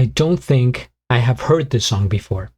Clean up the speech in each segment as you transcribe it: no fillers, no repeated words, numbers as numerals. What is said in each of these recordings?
I don't think I have heard this song before.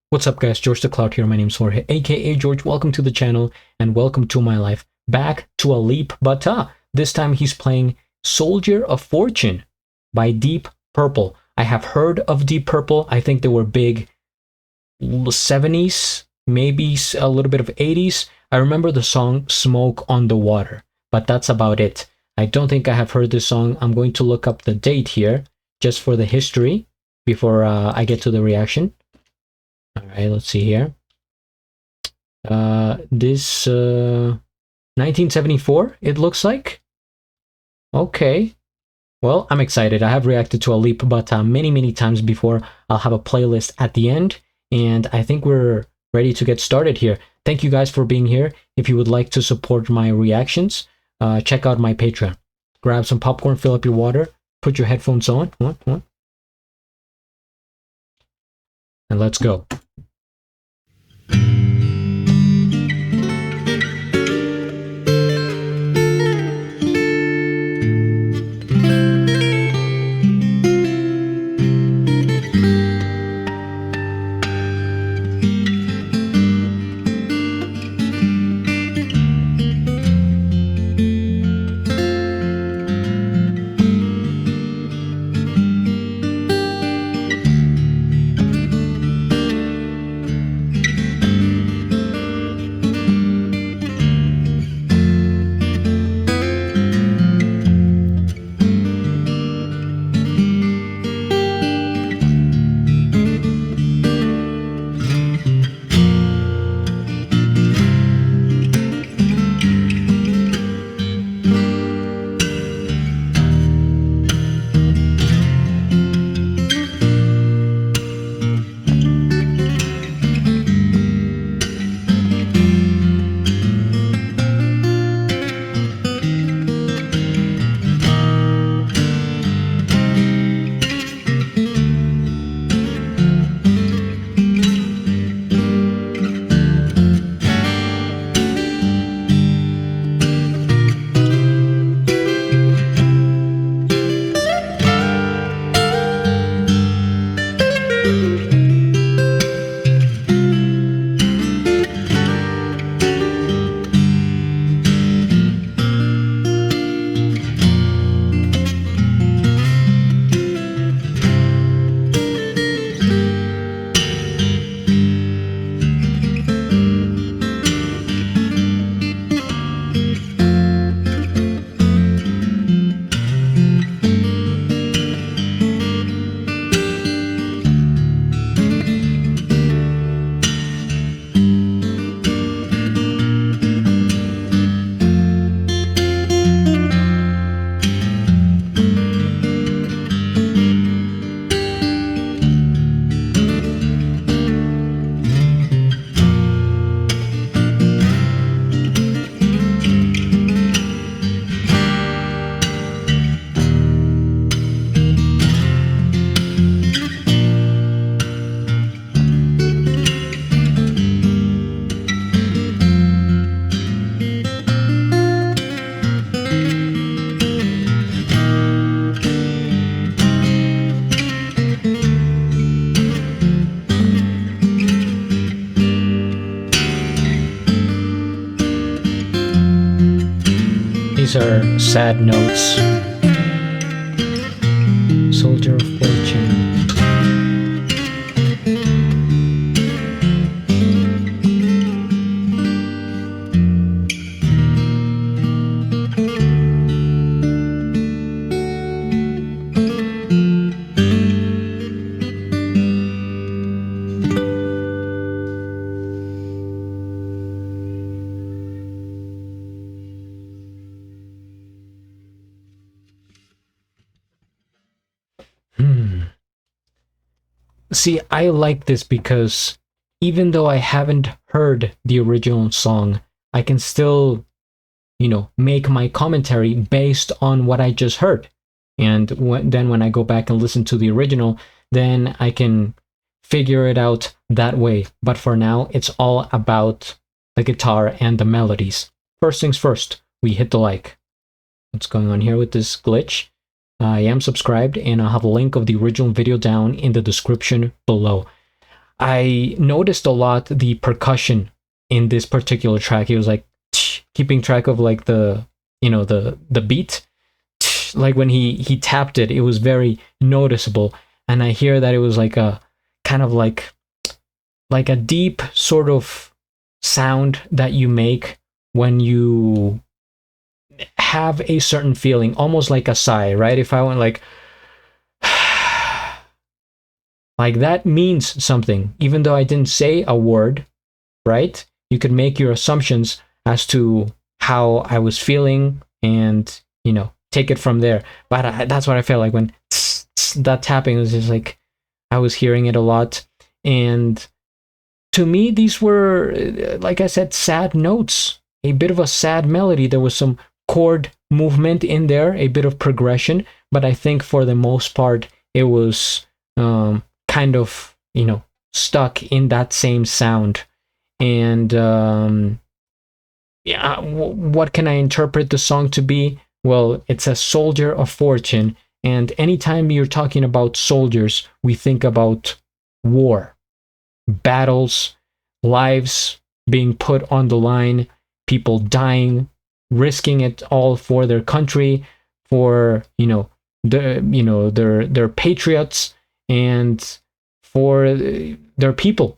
What's up, guys? GeorgeTheCloud here. My name's Jorge, aka George. Welcome to the channel and welcome to my life. Back to Alip, but this time he's playing Soldier of Fortune by Deep Purple. I have heard of Deep Purple. I think they were big 70s, maybe a little bit of 80s. I remember the song Smoke on the Water, but that's about it. I don't think I have heard this song. I'm going to look up the date here just for the history before I get to the reaction. All right, let's see here. This 1974, it looks like. Okay. Well, I'm excited. I have reacted to Alip, but many times before. I'll have a playlist at the end, and I think we're ready to get started here. Thank you guys for being here. If you would like to support my reactions, check out my Patreon. Grab some popcorn, fill up your water, put your headphones on, and let's go. These are sad notes. Soldier of Fortune. See, I like this because even though I haven't heard the original song, I can still, make my commentary based on what I just heard. And then when I go back and listen to the original, then I can figure it out that way. But for now, it's all about the guitar and the melodies. First things first, we hit the like. What's going on here with this glitch? I am subscribed, and I'll have a link of the original video down in the description below. I noticed a lot the percussion in this particular track. It was like keeping track of like the the beat. Like when he tapped it, it was very noticeable, and I hear that it was like a kind of like a deep sort of sound that you make when you have a certain feeling, almost like a sigh, right? If I went like that means something, even though I didn't say a word, right? You could make your assumptions as to how I was feeling and, take it from there. But that's what I felt like when that tapping was just like, I was hearing it a lot. And to me, these were, like I said, sad notes, a bit of a sad melody. There was some chord movement in there, a bit of progression, but I think for the most part, it was kind of, stuck in that same sound. And yeah, what can I interpret the song to be? Well, it's a soldier of fortune. And anytime you're talking about soldiers, we think about war, battles, lives being put on the line, people dying, risking it all for their country, for their patriots, and for their people.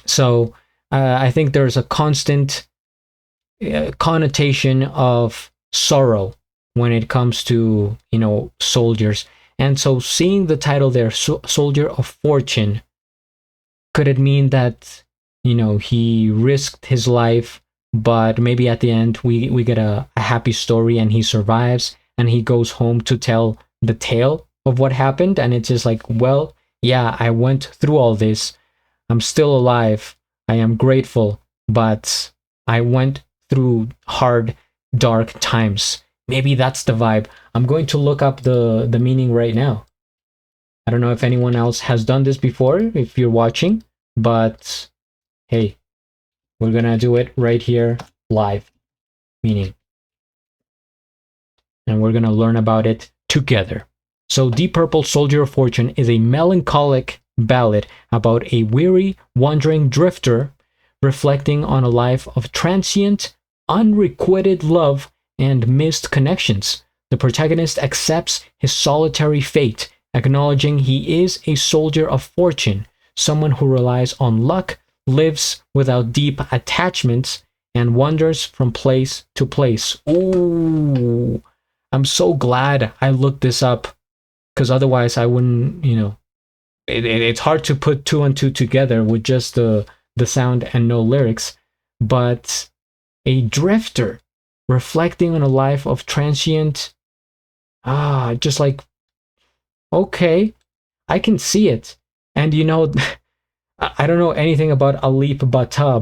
So I think there's a constant connotation of sorrow when it comes to soldiers. And so seeing the title there, Soldier of Fortune, could it mean that he risked his life, but maybe at the end we get a happy story and he survives and he goes home to tell the tale of what happened? And it's just like, well, yeah, I went through all this, I'm still alive, I am grateful, but I went through hard, dark times. Maybe that's the vibe. I'm going to look up the meaning right now. I don't know if anyone else has done this before, if you're watching, but hey, we're gonna do it right here live. Meaning. And we're gonna learn about it together. So Deep Purple Soldier of Fortune is a melancholic ballad about a weary, wandering drifter reflecting on a life of transient, unrequited love and missed connections. The protagonist accepts his solitary fate, acknowledging he is a soldier of fortune, someone who relies on luck, lives without deep attachments, and wanders from place to place. Ooh, I'm so glad I looked this up, because otherwise I wouldn't, it's hard to put two and two together with just the sound and no lyrics. But a drifter reflecting on a life of transient, just like, okay, I can see it. And I don't know anything about Alip,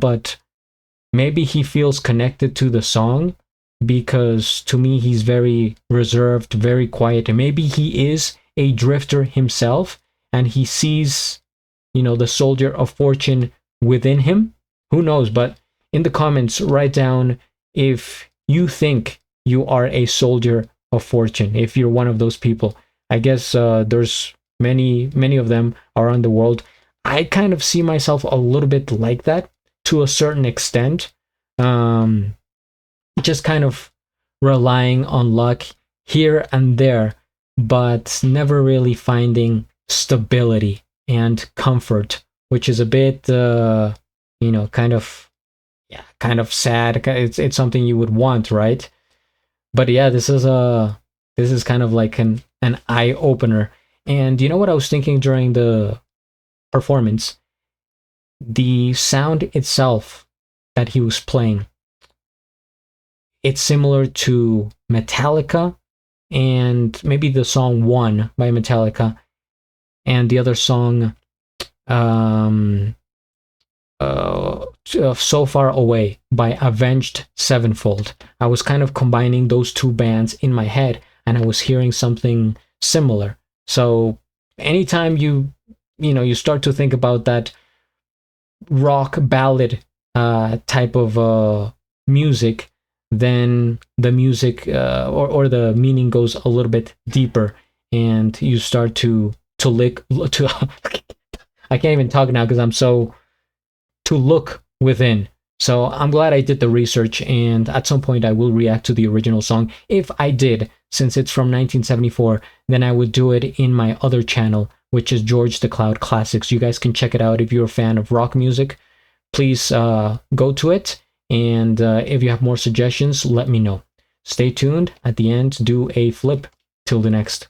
but maybe he feels connected to the song, because to me he's very reserved, very quiet, and maybe he is a drifter himself and he sees the soldier of fortune within him. Who knows? But in the comments, write down if you think you are a soldier of fortune, if you're one of those people. I guess there's many of them around the world. I kind of see myself a little bit like that to a certain extent. Just kind of relying on luck here and there, but never really finding stability and comfort, which is a bit, kind of sad. It's something you would want, right? But yeah, this is kind of like an eye opener. And you know what I was thinking during the performance? The sound itself that he was playing, it's similar to Metallica and maybe the song One by Metallica and the other song So Far Away by Avenged Sevenfold. I was kind of combining those two bands in my head and I was hearing something similar. So anytime you start to think about that rock ballad type of music, then the music or the meaning goes a little bit deeper, and you start to lick to I can't even talk now because I'm so to look within. So I'm glad I did the research, and at some point I will react to the original song. If I did, since it's from 1974, then I would do it in my other channel, which is George the Cloud Classics. You guys can check it out if you're a fan of rock music. Please go to it, and if you have more suggestions, let me know. Stay tuned. At the end, do a flip. Till the next